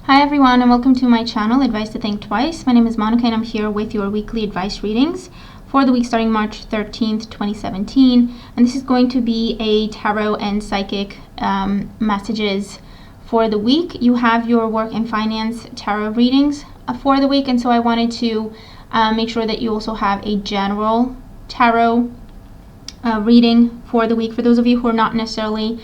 Hi everyone, and welcome to my channel, Advice to Think Twice. My name is Monica and I'm here with your weekly advice readings for the week starting March 13th, 2017. And this is going to be a tarot and psychic messages for the week. You have your work and finance tarot readings for the week, and so I wanted to make sure that you also have a general tarot reading for the week for those of you who are not necessarily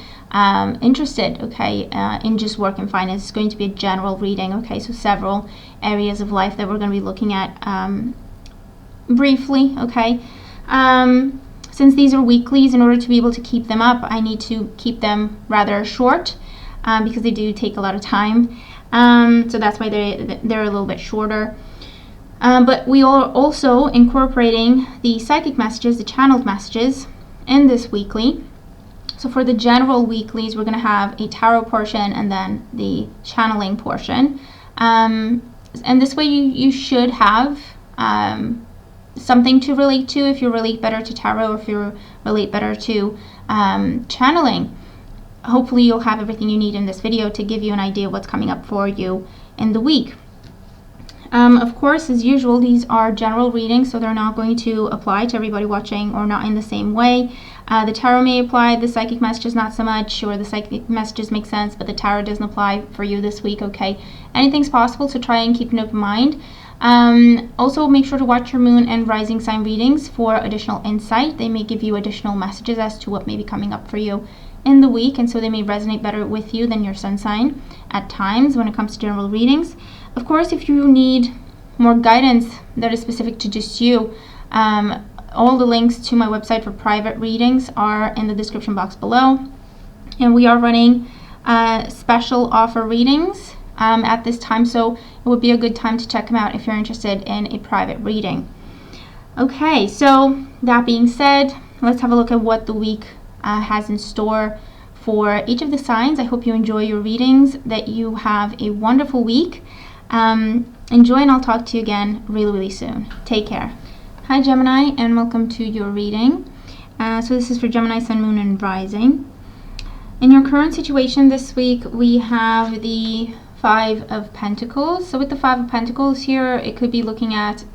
interested, okay, in just work and finance. It's going to be a general reading, okay, so several areas of life that we're going to be looking at briefly, okay. Since these are weeklies, in order to be able to keep them up, I need to keep them rather short because they do take a lot of time, so that's why they're a little bit shorter. But we are also incorporating the psychic messages, the channeled messages, in this weekly. So for the general weeklies, we're going to have a tarot portion and then the channeling portion. And this way you should have something to relate to if you relate better to tarot, or if you relate better to channeling. Hopefully you'll have everything you need in this video to give you an idea of what's coming up for you in the week. Of course, as usual, these are general readings, so they're not going to apply to everybody watching, or not in the same way. The tarot may apply, the psychic messages not so much, or the psychic messages make sense, but the tarot doesn't apply for you this week, okay? Anything's possible, so try and keep an open mind. Also, make sure to watch your moon and rising sign readings for additional insight. They may give you additional messages as to what may be coming up for you in the week, and so they may resonate better with you than your sun sign at times when it comes to general readings. Of course, if you need more guidance that is specific to just you, all the links to my website for private readings are in the description box below. And we are running special offer readings at this time, so it would be a good time to check them out if you're interested in a private reading. Okay, so that being said, let's have a look at what the week has in store for each of the signs. I hope you enjoy your readings, that you have a wonderful week. Enjoy, and I'll talk to you again really soon. Take care. Hi Gemini, and welcome to your reading. So this is for Gemini, Sun, Moon, and Rising. In your current situation this week, we have the Five of Pentacles. So with the Five of Pentacles here, it could be looking at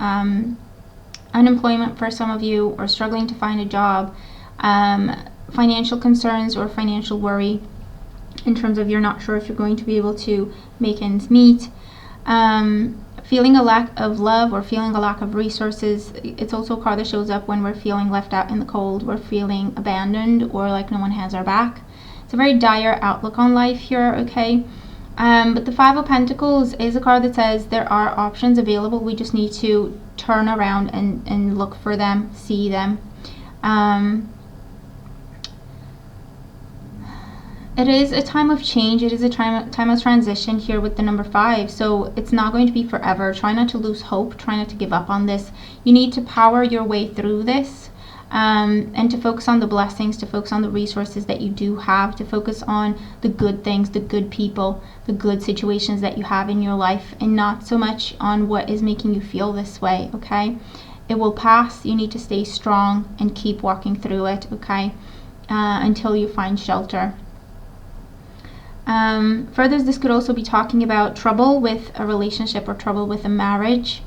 unemployment for some of you, or struggling to find a job, financial concerns or financial worry in terms of you're not sure if you're going to be able to make ends meet. Feeling a lack of love or feeling a lack of resources. It's also a card that shows up when we're feeling left out in the cold, we're feeling abandoned, or like no one has our back. It's a very dire outlook on life here, okay? But the Five of Pentacles is a card that says there are options available. We just need to turn around and look for them, see them. It is a time of change. It is a time of transition here with the number 5. So it's not going to be forever. Try not to lose hope. Try not to give up on this. You need to power your way through this, and to focus on the blessings, to focus on the resources that you do have, to focus on the good things, the good people, the good situations that you have in your life, and not so much on what is making you feel this way, okay? It will pass. You need to stay strong and keep walking through it, okay, until you find shelter. Further, this could also be talking about trouble with a relationship or trouble with a marriage,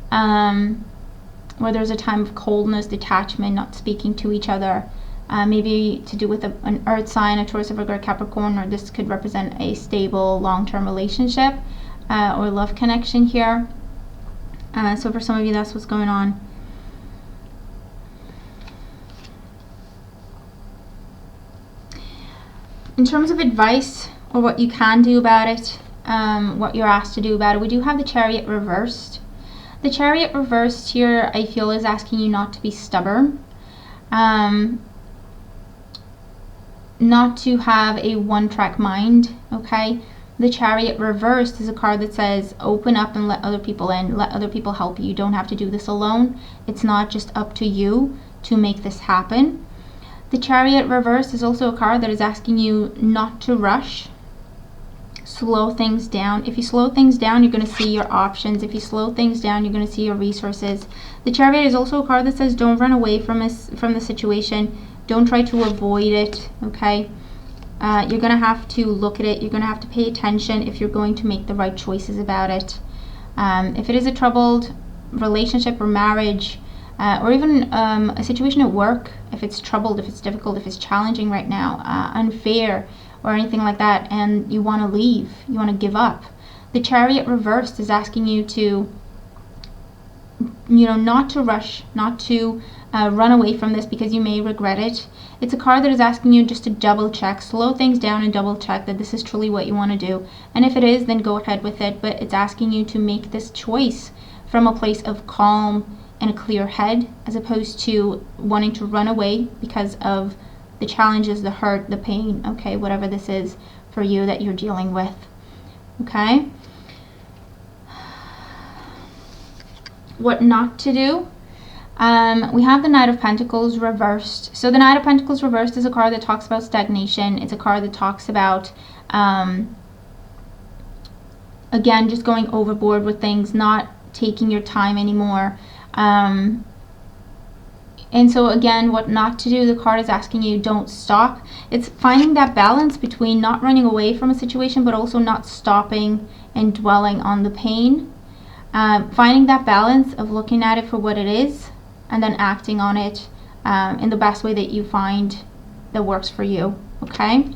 where there's a time of coldness, detachment, not speaking to each other, maybe to do with an earth sign, a Taurus, a Virgo, or Capricorn, or this could represent a stable long-term relationship or love connection here. So for some of you, that's what's going on. In terms of advice, or what you can do about it, what you're asked to do about it, we do have the Chariot reversed. The Chariot reversed here, I feel, is asking you not to be stubborn, not to have a one-track mind, okay? The Chariot reversed is a card that says open up and let other people in, let other people help you. You don't have to do this alone. It's not just up to you to make this happen. The Chariot reversed is also a card that is asking you not to rush. Slow things down. If you slow things down, you're going to see your options. If you slow things down, you're going to see your resources. The Chariot is also a card that says don't run away from the situation. Don't try to avoid it, okay? You're going to have to look at it. You're going to have to pay attention if you're going to make the right choices about it. If it is a troubled relationship or marriage, or even a situation at work, if it's troubled, if it's difficult, if it's challenging right now, unfair or anything like that, and you want to leave, you want to give up, the Chariot reversed is asking you to, not to rush, not to run away from this because you may regret it. It's a card that is asking you just to double check, slow things down and double check that this is truly what you want to do. And if it is, then go ahead with it. But it's asking you to make this choice from a place of calm and a clear head, as opposed to wanting to run away because of the challenges, the hurt, the pain, okay, whatever this is for you that you're dealing with, okay? What not to do. We have the Knight of Pentacles reversed. So the Knight of Pentacles reversed is a card that talks about stagnation. It's a card that talks about, again, just going overboard with things, not taking your time anymore. And so again, what not to do, the card is asking you, don't stop. It's finding that balance between not running away from a situation, but also not stopping and dwelling on the pain. Finding that balance of looking at it for what it is and then acting on it in the best way that you find that works for you, okay?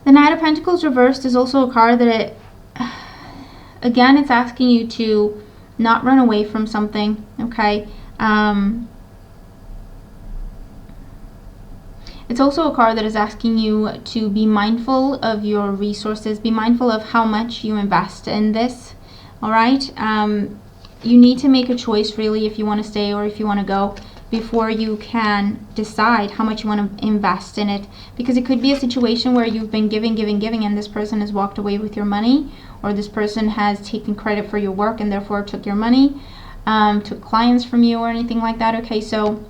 The Knight of Pentacles reversed is also a card that, again, it's asking you to not run away from something, okay? It's also a card that is asking you to be mindful of your resources, be mindful of how much you invest in this, all right? You need to make a choice, really, if you want to stay or if you want to go, before you can decide how much you want to invest in it. Because it could be a situation where you've been giving, and this person has walked away with your money, or this person has taken credit for your work and therefore took your money, took clients from you or anything like that, okay? So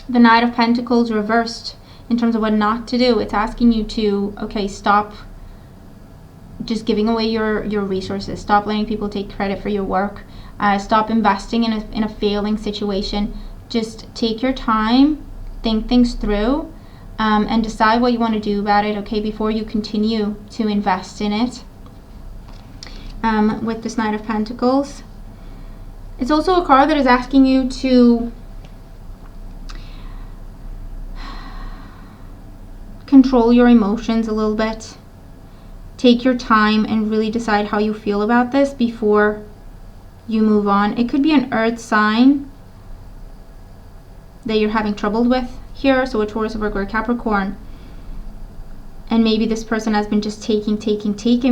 the Knight of Pentacles reversed, in terms of what not to do, it's asking you to, okay, stop just giving away your resources, stop letting people take credit for your work, stop investing in a failing situation. Just take your time, think things through, and decide what you want to do about it, okay, before you continue to invest in it. With this Knight of Pentacles, it's also a card that is asking you to control your emotions a little bit. Take your time and really decide how you feel about this before you move on. It could be an earth sign that you're having trouble with here, so a Taurus, a Virgo, or a Capricorn, and maybe this person has been just taking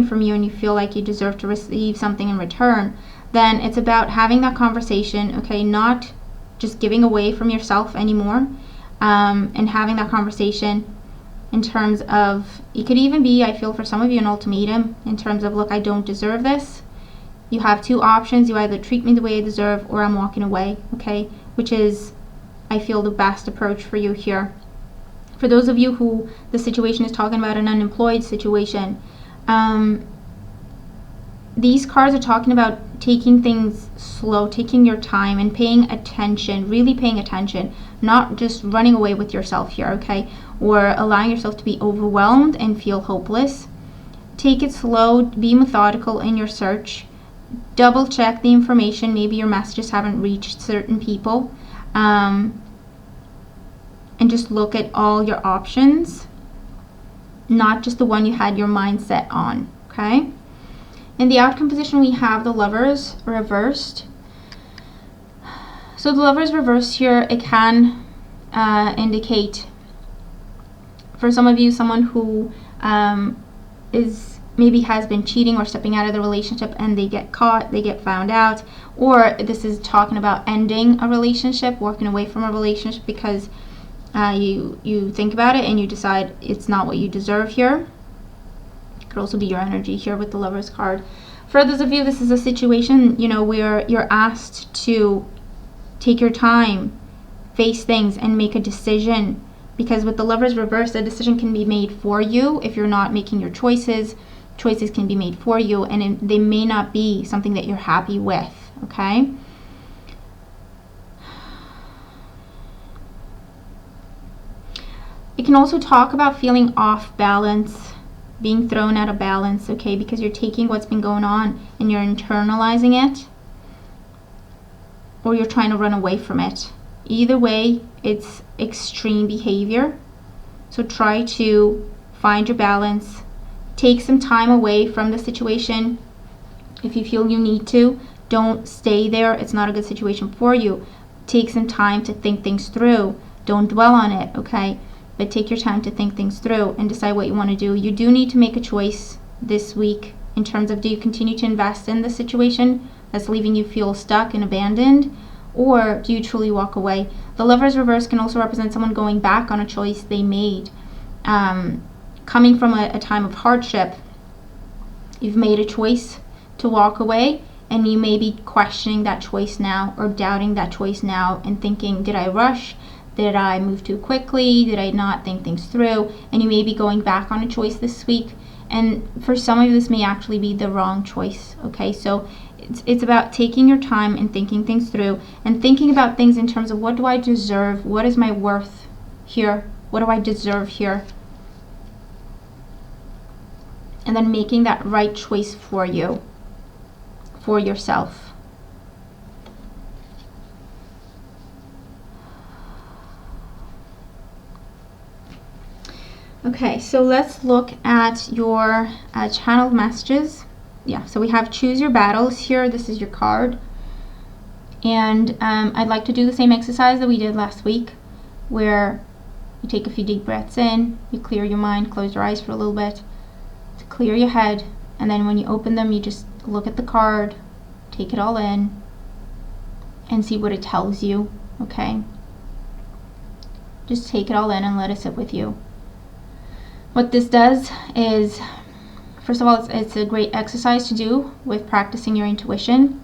from you and you feel like you deserve to receive something in return. Then it's about having that conversation, okay, not just giving away from yourself anymore, and having that conversation in terms of, it could even be, I feel for some of you, an ultimatum in terms of, look, I don't deserve this. You have two options. You either treat me the way I deserve or I'm walking away, okay? Which is, I feel, the best approach for you here. For those of you who the situation is talking about an unemployed situation, these cards are talking about taking things slow, taking your time and paying attention, really paying attention, not just running away with yourself here, okay? Or allowing yourself to be overwhelmed and feel hopeless. Take it slow, be methodical in your search, double check the information. Maybe your messages haven't reached certain people, and just look at all your options, not just the one you had your mind set on, okay? In the outcome position, we have the Lovers reversed. So the Lovers reversed here, it can indicate, for some of you, someone who has been cheating or stepping out of the relationship and they get caught, they get found out, or this is talking about ending a relationship, walking away from a relationship because you think about it and you decide it's not what you deserve here. It could also be your energy here with the Lovers card. For those of you, this is a situation, where you're asked to take your time, face things, and make a decision. Because with the Lovers reversed, a decision can be made for you. If you're not making your choices can be made for you, and they may not be something that you're happy with, okay? It can also talk about feeling off balance, being thrown out of balance, okay, because you're taking what's been going on and you're internalizing it, or you're trying to run away from it. Either way, it's extreme behavior. So try to find your balance. Take some time away from the situation if you feel you need to. Don't stay there. It's not a good situation for you. Take some time to think things through. Don't dwell on it, okay? But take your time to think things through and decide what you want to do. You do need to make a choice this week in terms of, do you continue to invest in the situation that's leaving you feel stuck and abandoned, or do you truly walk away? The Lover's reverse can also represent someone going back on a choice they made. Coming from a time of hardship, you've made a choice to walk away, and you may be questioning that choice now, or doubting that choice now, and thinking, did I rush? Did I move too quickly? Did I not think things through? And you may be going back on a choice this week. And for some of you, this may actually be the wrong choice, okay? So it's about taking your time and thinking things through, and thinking about things in terms of, what do I deserve? What is my worth here? What do I deserve here? And then making that right choice for you, for yourself. Okay, so let's look at your channeled messages. Yeah, so we have choose your battles here. This is your card. And I'd like to do the same exercise that we did last week, where you take a few deep breaths in, you clear your mind, close your eyes for a little bit to clear your head, and then when you open them, you just look at the card, take it all in, and see what it tells you, okay? Just take it all in and let it sit with you. What this does is, first of all, it's a great exercise to do with practicing your intuition.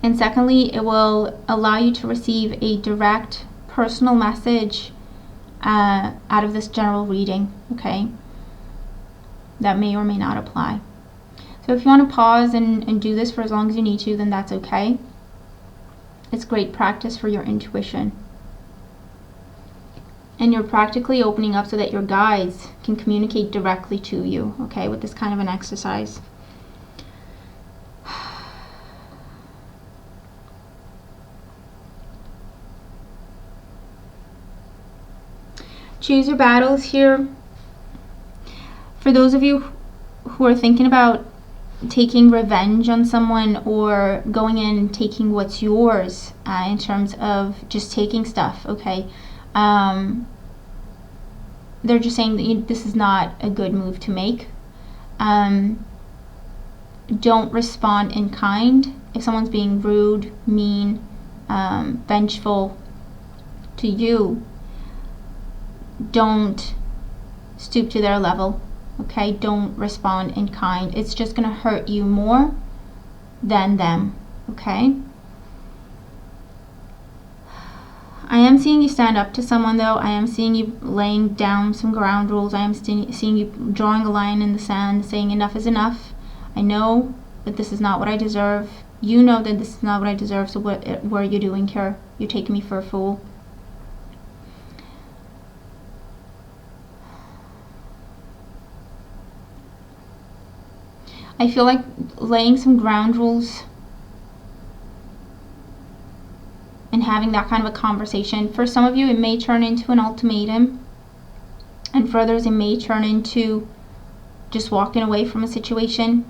And secondly, it will allow you to receive a direct personal message out of this general reading, okay? That may or may not apply. So if you want to pause and do this for as long as you need to, then that's okay. It's great practice for your intuition. And you're practically opening up so that your guides can communicate directly to you, okay, with this kind of an exercise. Choose your battles here. For those of you who are thinking about taking revenge on someone, or going in and taking what's yours, in terms of just taking stuff, okay, they're just saying that this is not a good move to make. Don't respond in kind. If someone's being rude, mean, vengeful to you, don't stoop to their level, okay? Don't respond in kind. It's just going to hurt you more than them, okay? I am seeing you stand up to someone, though. I am seeing you laying down some ground rules. I am seeing you drawing a line in the sand, saying enough is enough. I know that this is not what I deserve. You know that this is not what I deserve, so what are you doing here? You're taking me for a fool. I feel like laying some ground rules and having that kind of a conversation. For some of you, it may turn into an ultimatum, and for others, it may turn into just walking away from a situation.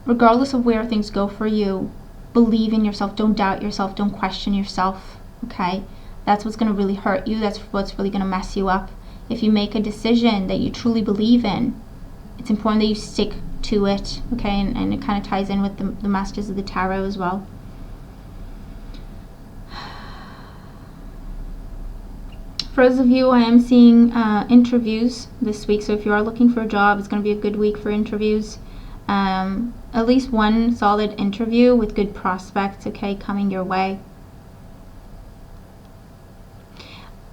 Regardless of where things go for you, believe in yourself. Don't doubt yourself. Don't question yourself, okay? That's what's going to really hurt you. That's what's really going to mess you up. If you make a decision that you truly believe in, it's important that you stick to it, okay? And it kind of ties in with the messages of the tarot as well. For those of you, I am seeing interviews this week. So if you are looking for a job, it's going to be a good week for interviews. At least one solid interview with good prospects, okay, coming your way.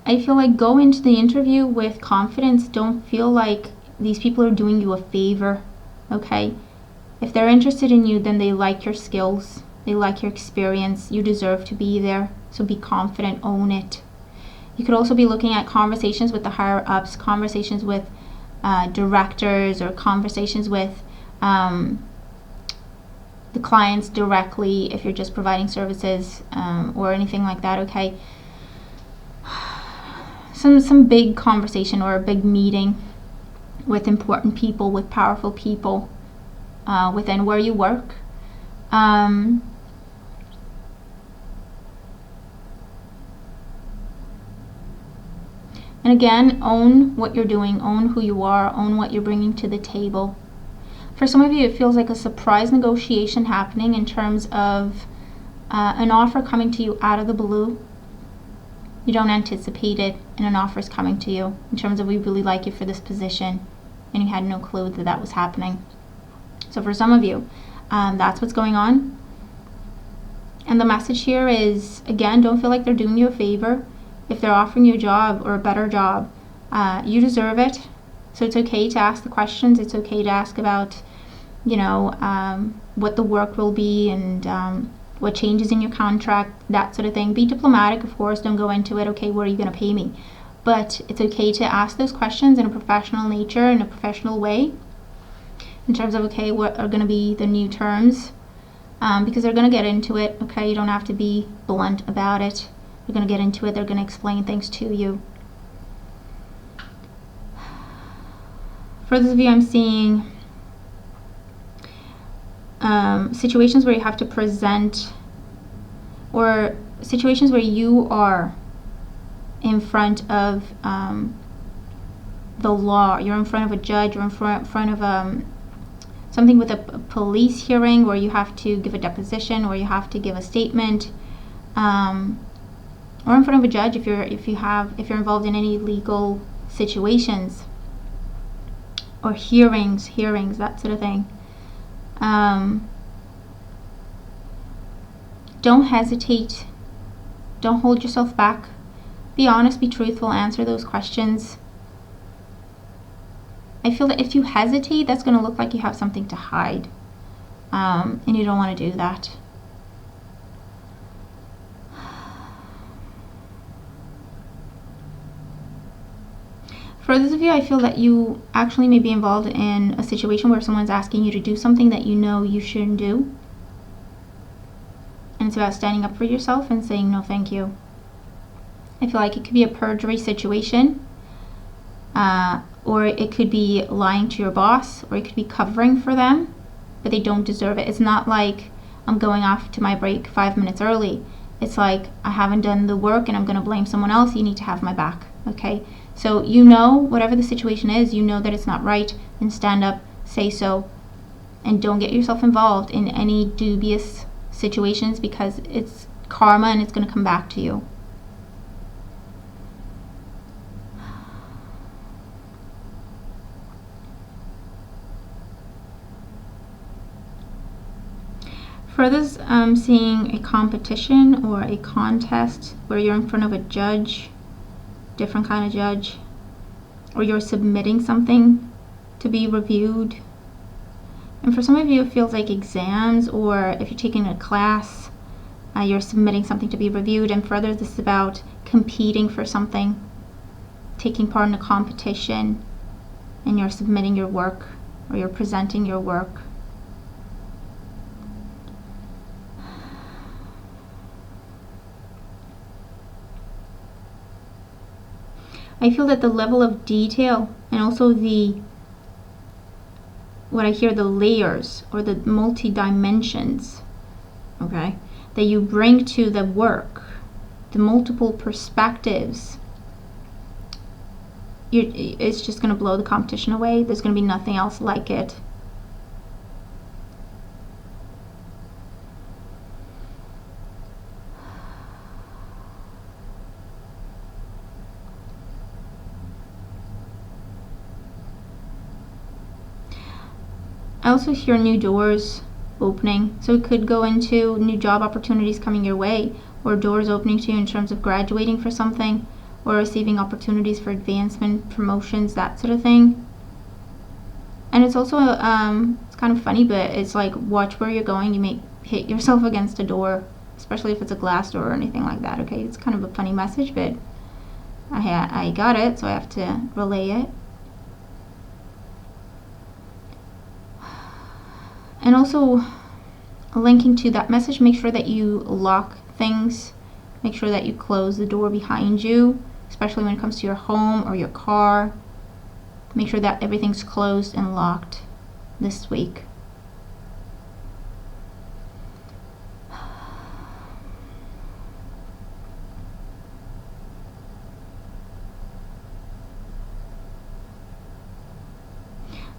I feel like go into the interview with confidence. Don't feel like these people are doing you a favor, okay? If they're interested in you, then they like your skills, They like your experience. You deserve to be there. So be confident, own it. You could also be looking at conversations with the higher ups, conversations with directors, or conversations with the clients directly if you're just providing services, or anything like that, okay? Some big conversation or a big meeting with important people, with powerful people within where you work. And again, own what you're doing, own who you are, own what you're bringing to the table. For some of you, it feels like a surprise negotiation happening in terms of an offer coming to you out of the blue. You don't anticipate it, and an offer is coming to you in terms of, we really like you for this position, and you had no clue that that was happening. So for some of you, that's what's going on. And the message here is, again, don't feel like they're doing you a favor. If they're offering you a job or a better job, you deserve it. So it's okay to ask the questions. It's okay to ask about, what the work will be, and what changes in your contract, that sort of thing. Be diplomatic, of course. Don't go into it, okay, what are you going to pay me? But it's okay to ask those questions in a professional nature, in a professional way, in terms of, okay, what are going to be the new terms? Because they're going to get into it, okay? You don't have to be blunt about it. They're going to get into it. They're going to explain things to you. For those of you, I'm seeing situations where you have to present, or situations where you are in front of the law. You're in front of a judge, or in front of something with a police hearing, where you have to give a deposition, or you have to give a statement, or in front of a judge if you're involved in any legal situations, or hearings, that sort of thing. Don't hesitate. Don't hold yourself back. Be honest, be truthful, answer those questions. I feel that if you hesitate, that's going to look like you have something to hide. And you don't want to do that. For those of you, I feel that you actually may be involved in a situation where someone's asking you to do something that you know you shouldn't do. And it's about standing up for yourself and saying, no, thank you. I feel like it could be a perjury situation, or it could be lying to your boss, or it could be covering for them, but they don't deserve it. It's not like I'm going off to my break 5 minutes early. It's like, I haven't done the work and I'm going to blame someone else. You need to have my back, okay? So whatever the situation is, you know that it's not right, and stand up, say so, and don't get yourself involved in any dubious situations, because it's karma and it's going to come back to you. For others, I'm seeing a competition or a contest where you're in front of a judge, different kind of judge, or you're submitting something to be reviewed. And for some of you, it feels like exams, or if you're taking a class, you're submitting something to be reviewed. And for others, this is about competing for something, taking part in a competition, and you're submitting your work, or you're presenting your work. I feel that the level of detail, and also the layers, or the multi-dimensions, okay, that you bring to the work, the multiple perspectives, it's just going to blow the competition away. There's going to be nothing else like it. I also hear new doors opening, so it could go into new job opportunities coming your way, or doors opening to you in terms of graduating for something, or receiving opportunities for advancement, promotions, that sort of thing. And it's also it's kind of funny, but it's like, watch where you're going. hit yourself against a door, especially if it's a glass door or anything like that. Okay, it's kind of a funny message, but I got it, so I have to relay it. And also, linking to that message, make sure that you lock things. Make sure that you close the door behind you, especially when it comes to your home or your car. Make sure that everything's closed and locked this week.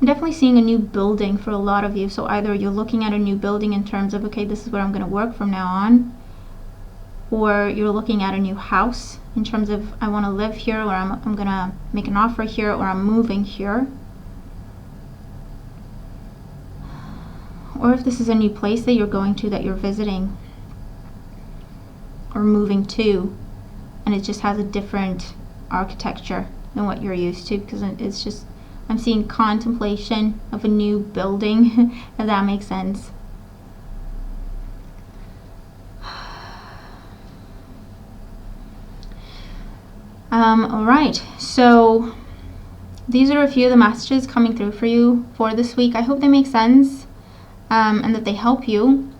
I'm definitely seeing a new building for a lot of you. So either you're looking at a new building in terms of, okay, this is where I'm going to work from now on, or you're looking at a new house in terms of, I want to live here, or I'm going to make an offer here, or I'm moving here. Or if this is a new place that you're going to, that you're visiting or moving to, and it just has a different architecture than what you're used to, because it's just, I'm seeing contemplation of a new building, if that makes sense. All right, so these are a few of the messages coming through for you for this week. I hope they make sense and that they help you.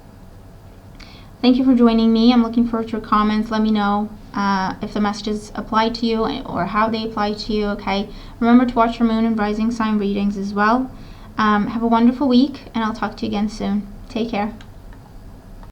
Thank you for joining me. I'm looking forward to your comments. Let me know if the messages apply to you or how they apply to you, okay? Remember to watch your moon and rising sign readings as well. Have a wonderful week, and I'll talk to you again soon. Take care.